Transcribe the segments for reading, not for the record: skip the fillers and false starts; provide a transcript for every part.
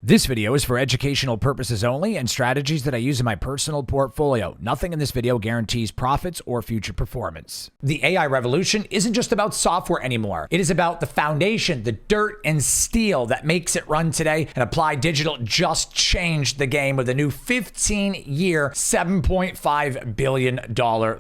This video is for educational purposes only and strategies that I use in my personal portfolio. Nothing in this video guarantees profits or future performance. The AI revolution isn't just about software anymore. It is about the foundation, the dirt and steel that makes it run today. And Applied Digital just changed the game with a new 15-year, $7.5 billion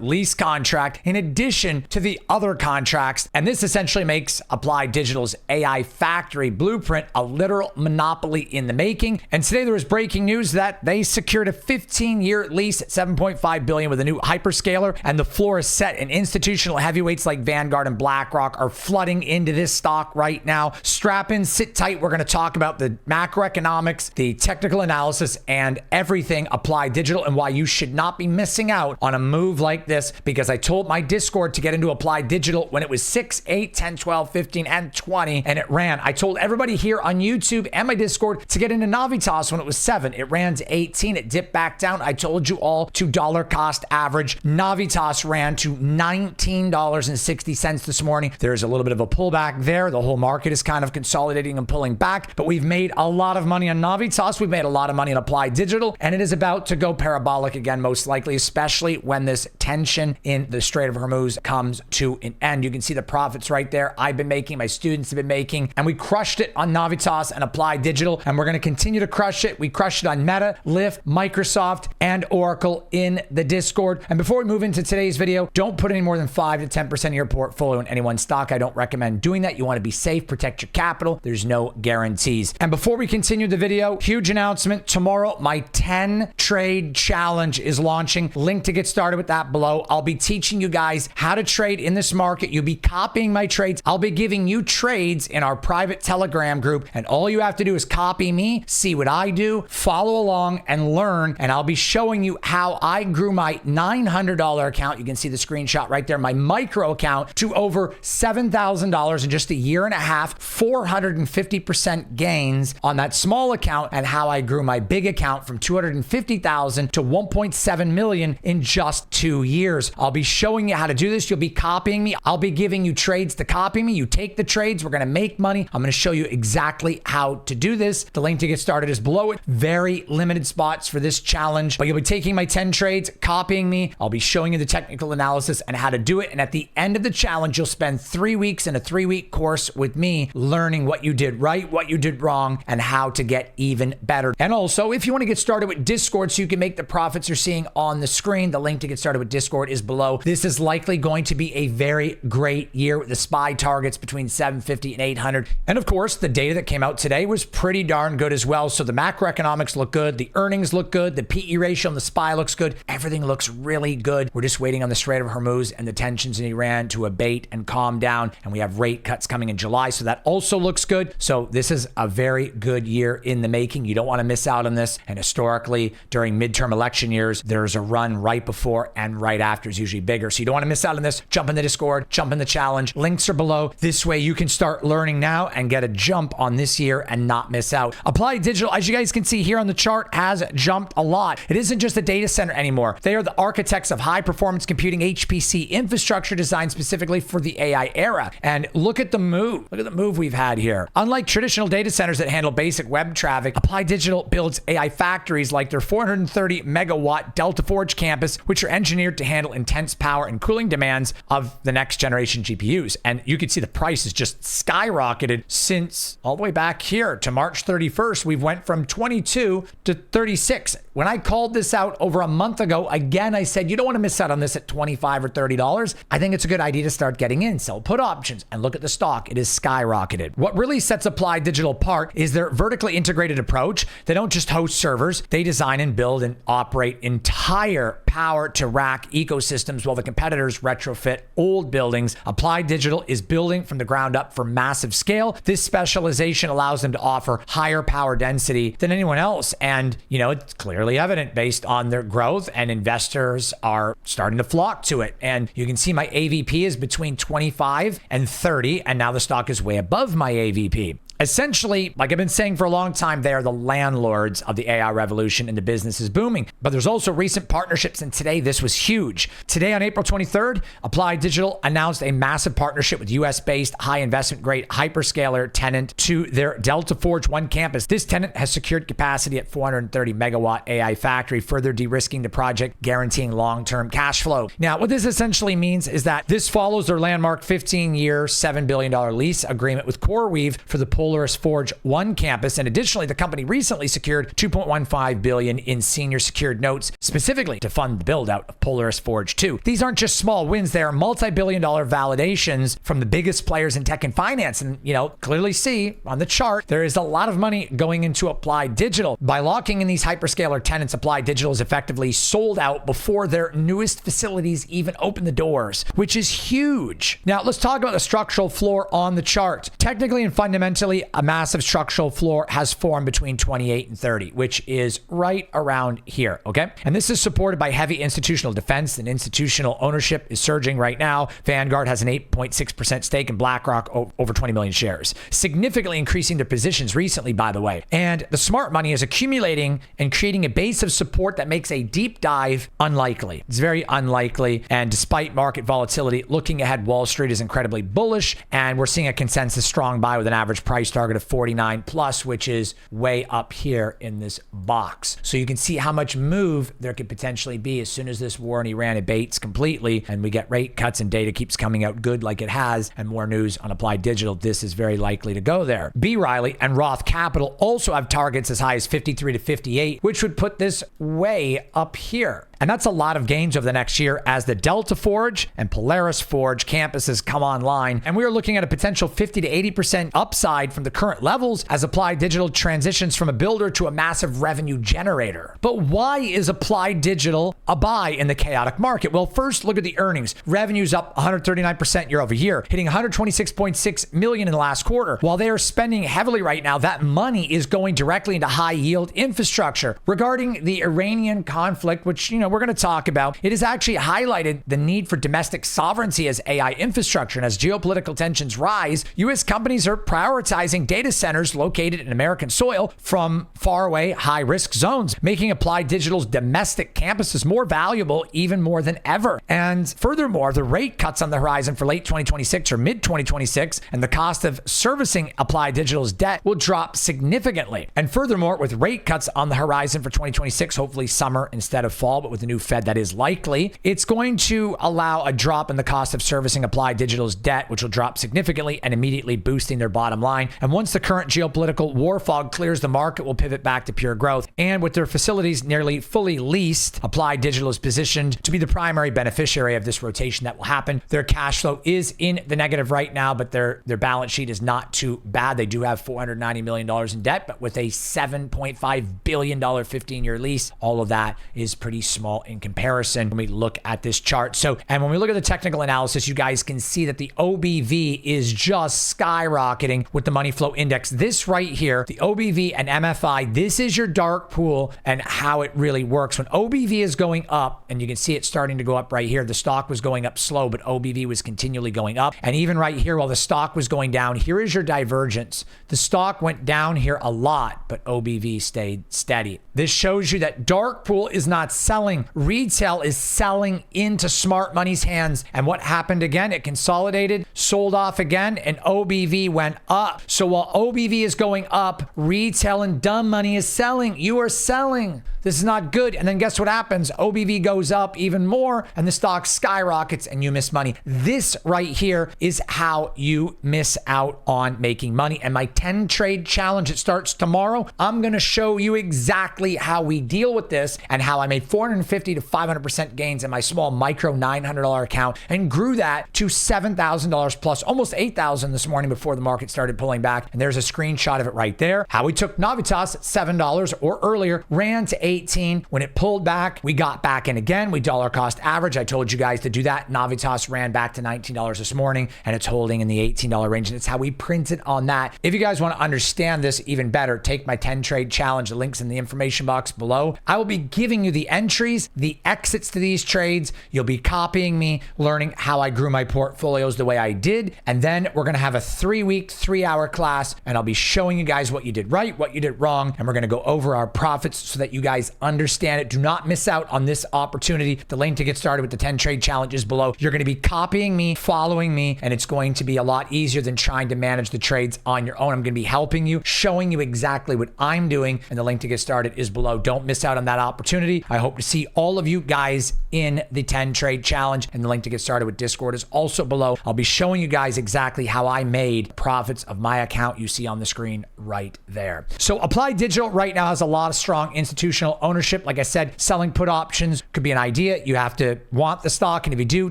lease contract in addition to the other contracts. And this essentially makes Applied Digital's AI factory blueprint a literal monopoly in the making. And today there was breaking news that they secured a 15-year lease at $7.5 billion with a new hyperscaler, and the floor is set. And institutional heavyweights like Vanguard and BlackRock are flooding into this stock right now. Strap in, sit tight. We're going to talk about the macroeconomics, the technical analysis, and everything Applied Digital, and why you should not be missing out on a move like this, because I told my Discord to get into Applied Digital when it was 6, 8, 10, 12, 15, and 20, and it ran. I told everybody here on YouTube and my Discord to get into Navitas when it was 7. It ran to 18. It dipped back down. I told you all to dollar cost average. Navitas ran to $19.60 this morning. There's a little bit of a pullback there. The whole market is kind of consolidating and pulling back, but we've made a lot of money on Navitas. We've made a lot of money on Applied Digital, and it is about to go parabolic again, most likely, especially when this tension in the Strait of Hormuz comes to an end. You can see the profits right there. I've been making, my students have been making, and we crushed it on Navitas and Applied Digital, and we're going to continue to crush it. We crushed it on Meta, Lyft, Microsoft, and Oracle in the Discord. And before we move into today's video, don't put any more than 5 to 10% of your portfolio in any one stock. I don't recommend doing that. You want to be safe, protect your capital. There's no guarantees. And before we continue the video, huge announcement. Tomorrow, my 10 trade challenge is launching. Link to get started with that below. I'll be teaching you guys how to trade in this market. You'll be copying my trades. I'll be giving you trades in our private Telegram group, and all you have to do is copy me, see what I do, follow along, and learn. And I'll be showing you how I grew my $900 account. You can see the screenshot right there, my micro account, to over $7,000 in just a year and a half, 450% gains on that small account, and how I grew my big account from $250,000 to $1.7 million in just 2 years. I'll be showing you how to do this. You'll be copying me. I'll be giving you trades to copy me. You take the trades. We're going to make money. I'm going to show you exactly how to do this. The link to get started is below it. Very limited spots for this challenge, but you'll be taking my 10 trades, copying me. I'll be showing you the technical analysis and how to do it. And at the end of the challenge, you'll spend 3 weeks in a 3-week course with me, learning what you did right, what you did wrong, and how to get even better. And also, if you want to get started with Discord so you can make the profits you're seeing on the screen, the link to get started with Discord is below. This is likely going to be a very great year with the SPY targets between 750 and 800. And of course, the data that came out today was pretty darn good as well. So the macroeconomics look good. The earnings look good. The PE ratio on the SPY looks good. Everything looks really good. We're just waiting on the Strait of Hormuz and the tensions in Iran to abate and calm down. And we have rate cuts coming in July. So that also looks good. So this is a very good year in the making. You don't want to miss out on this. And historically, during midterm election years, there's a run right before and right after is usually bigger. So you don't want to miss out on this. Jump in the Discord, jump in the challenge. Links are below. This way you can start learning now and get a jump on this year and not miss out. Applied Digital, as you guys can see here on the chart, has jumped a lot. It isn't just a data center anymore. They are the architects of high performance computing HPC infrastructure designed specifically for the AI era. And look at the move. Look at the move we've had here. Unlike traditional data centers that handle basic web traffic, Applied Digital builds AI factories like their 430 megawatt Delta Forge campus, which are engineered to handle intense power and cooling demands of the next generation GPUs. And you can see the price has just skyrocketed since all the way back here to March 31st. We've went from 22 to 36. When I called this out over a month ago, again, I said, you don't want to miss out on this at $25 or $30. I think it's a good idea to start getting in, sell put options, and look at the stock. It has skyrocketed. What really sets Applied Digital apart is their vertically integrated approach. They don't just host servers. They design and build and operate entire power to rack ecosystems while the competitors retrofit old buildings. Applied Digital is building from the ground up for massive scale. This specialization allows them to offer higher power density than anyone else. And, you know, it's clearly evident based on their growth, and investors are starting to flock to it. And you can see my AVP is between 25 and 30, and now the stock is way above my AVP. Essentially, like I've been saying for a long time, they are the landlords of the AI revolution and the business is booming. But there's also recent partnerships, and today this was huge. Today on April 23rd, Applied Digital announced a massive partnership with US-based high investment grade hyperscaler tenant to their Delta Forge 1 campus. This tenant has secured capacity at 430 megawatt AI factory, further de-risking the project, guaranteeing long-term cash flow. Now, what this essentially means is that this follows their landmark 15-year, $7 billion lease agreement with CoreWeave for the Polaris Forge 1 campus. And additionally, the company recently secured $2.15 billion in senior secured notes, specifically to fund the build-out of Polaris Forge 2. These aren't just small wins, they are multi-billion dollar validations from the biggest players in tech and finance. And, clearly see on the chart, there is a lot of money going into Applied Digital. By locking in these hyperscaler tenants, Applied Digital is effectively sold out before their newest facilities even open the doors, which is huge. Now, let's talk about the structural floor on the chart. Technically and fundamentally, a massive structural floor has formed between 28 and 30, which is right around here, okay? And this is supported by heavy institutional defense, and institutional ownership is surging right now. Vanguard has an 8.6% stake, and BlackRock over 20 million shares, significantly increasing their positions recently, by the way. And the smart money is accumulating and creating a base of support that makes a deep dive unlikely. It's very unlikely, and despite market volatility, looking ahead, Wall Street is incredibly bullish, and we're seeing a consensus strong buy with an average price target of 49 plus, which is way up here in this box. So you can see how much move there could potentially be as soon as this war in Iran abates completely and we get rate cuts and data keeps coming out good like it has, and more news on Applied Digital. This is very likely to go there. B. Riley and Roth Capital also have targets as high as 53 to 58, which would put this way up here. And that's a lot of gains over the next year as the Delta Forge and Polaris Forge campuses come online. And we are looking at a potential 50 to 80% upside from the current levels as Applied Digital transitions from a builder to a massive revenue generator. But why is Applied Digital a buy in the chaotic market? Well, first, look at the earnings. Revenue's up 139% year over year, hitting 126.6 million in the last quarter. While they are spending heavily right now, that money is going directly into high yield infrastructure. Regarding the Iranian conflict, which, we're going to talk about, it has actually highlighted the need for domestic sovereignty as AI infrastructure. And as geopolitical tensions rise, U.S. companies are prioritizing data centers located in American soil from faraway high-risk zones, making Applied Digital's domestic campuses more valuable even more than ever. And furthermore, the rate cuts on the horizon for late 2026 or mid-2026, and the cost of servicing Applied Digital's debt will drop significantly. And furthermore, with rate cuts on the horizon for 2026, hopefully summer instead of fall, but with the new Fed that is likely, it's going to allow a drop in the cost of servicing Applied Digital's debt, which will drop significantly and immediately boosting their bottom line. And once the current geopolitical war fog clears, the market will pivot back to pure growth. And with their facilities nearly fully leased, Applied Digital is positioned to be the primary beneficiary of this rotation that will happen. Their cash flow is in the negative right now, but their balance sheet is not too bad. They do have $490 million in debt, but with a $7.5 billion 15-year lease, all of that is pretty small in comparison when we look at this chart. And when we look at the technical analysis, you guys can see that the OBV is just skyrocketing with the money flow index. This right here, the OBV and MFI, this is your dark pool and how it really works. When OBV is going up, and you can see it starting to go up right here, the stock was going up slow, but OBV was continually going up. And even right here, while the stock was going down, here is your divergence. The stock went down here a lot, but OBV stayed steady. This shows you that dark pool is not selling. Retail is selling into smart money's hands. And what happened again? It consolidated, sold off again, and OBV went up. So while OBV is going up, retail and dumb money is selling. You are selling. This is not good. And then guess what happens? OBV goes up even more and the stock skyrockets and you miss money. This right here is how you miss out on making money. And my 10 trade challenge, it starts tomorrow. I'm going to show you exactly how we deal with this and how I made 450 to 500% gains in my small micro $900 account and grew that to $7,000 plus, almost $8,000 this morning before the market started pulling back. And there's a screenshot of it right there. How we took Navitas at $7 or earlier, ran to $8. 18. When it pulled back, we got back in again. We dollar cost average. I told you guys to do that. Navitas ran back to $19 this morning, and it's holding in the $18 range, and it's how we printed on that. If you guys want to understand this even better, take my 10 trade challenge. The link's in the information box below. I will be giving you the entries, the exits to these trades. You'll be copying me, learning how I grew my portfolios the way I did, and then we're going to have a 3-week, 3-hour class, and I'll be showing you guys what you did right, what you did wrong, and we're going to go over our profits so that you guys understand it. Do not miss out on this opportunity. The link to get started with the 10 trade challenge is below. You're going to be copying me, following me, and it's going to be a lot easier than trying to manage the trades on your own. I'm going to be helping you, showing you exactly what I'm doing, and the link to get started is below. Don't miss out on that opportunity. I hope to see all of you guys in the 10 trade challenge, and the link to get started with Discord is also below. I'll be showing you guys exactly how I made profits of my account you see on the screen right there. So Applied Digital right now has a lot of strong institutional ownership. Like I said, selling put options could be an idea. You have to want the stock, and if you do,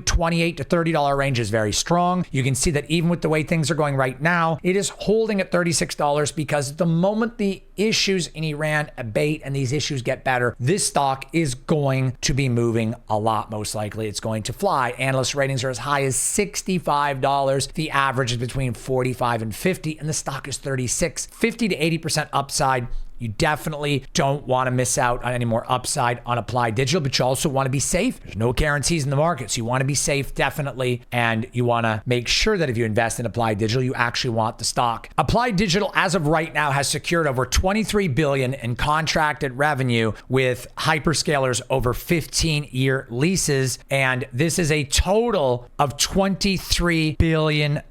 $28 to $30 range is very strong. You can see that even with the way things are going right now, it is holding at $36 because the moment the issues in Iran abate and these issues get better, this stock is going to be moving a lot. Most likely it's going to fly. Analyst ratings are as high as $65. The average is between 45 and 50, and the stock is 36. 50 to 80% upside. You definitely don't want to miss out on any more upside on Applied Digital, but you also want to be safe. There's no guarantees in the market, so you want to be safe, definitely, and you want to make sure that if you invest in Applied Digital, you actually want the stock. Applied Digital, as of right now, has secured over $23 billion in contracted revenue with hyperscalers over 15-year leases, and this is a total of $23 billion.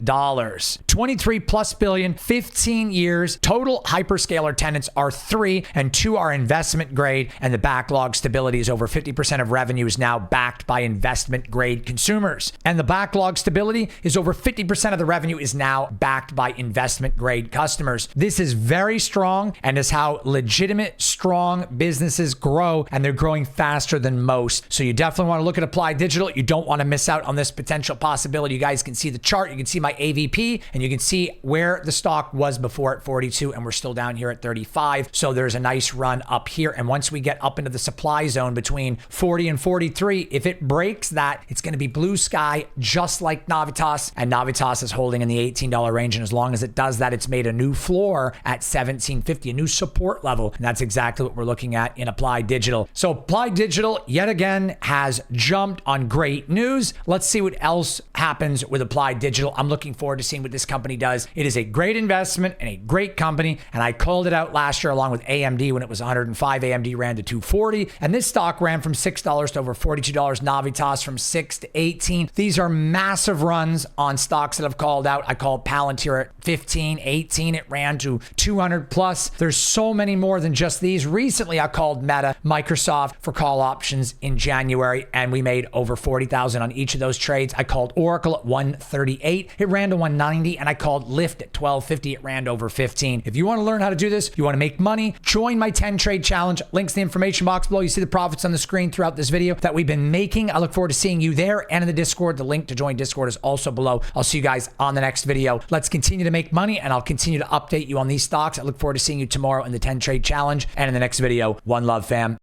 23 plus billion, 15 years. Total hyperscaler tenants are 3, and 2 are investment grade, and the backlog stability is over 50% of revenue is now backed by investment grade consumers. And the backlog stability is over 50% of the revenue is now backed by investment grade customers. This is very strong and is how legitimate, strong businesses grow, and they're growing faster than most. So you definitely want to look at Applied Digital. You don't want to miss out on this potential possibility. You guys can see the chart. You can see my AVP, and you can see where the stock was before at 42, and we're still down here at 35. So there's a nice run up here. And once we get up into the supply zone between 40 and 43, if it breaks that, it's going to be blue sky, just like Navitas. And Navitas is holding in the $18 range. And as long as it does that, it's made a new floor at $17.50, a new support level. And that's exactly what we're looking at in Applied Digital. So Applied Digital, yet again, has jumped on great news. Let's see what else happens with Applied Digital. I'm looking forward to seeing what this company does. It is a great investment and a great company. And I called it out last year along with AMD when it was 105. AMD ran to 240, and this stock ran from $6 to over $42. Navitas from 6 to 18. These are massive runs on stocks that I've called out. I called Palantir at 15, 18. It ran to 200 plus. There's so many more than just these. Recently, I called Meta, Microsoft for call options in January, and we made over 40,000 on each of those trades. I called Oracle at 138. It ran to 190, and I called Lyft at 1250. It ran to over 15. If you want to learn how to do this, you want to make money, join my 10 trade challenge. Links in the information box below. You see the profits on the screen throughout this video that we've been making. I look forward to seeing you there and in the Discord. The link to join Discord is also below. I'll see you guys on the next video. Let's continue to make money, and I'll continue to update you on these stocks. I look forward to seeing you tomorrow in the 10 trade challenge and in the next video. One love, fam.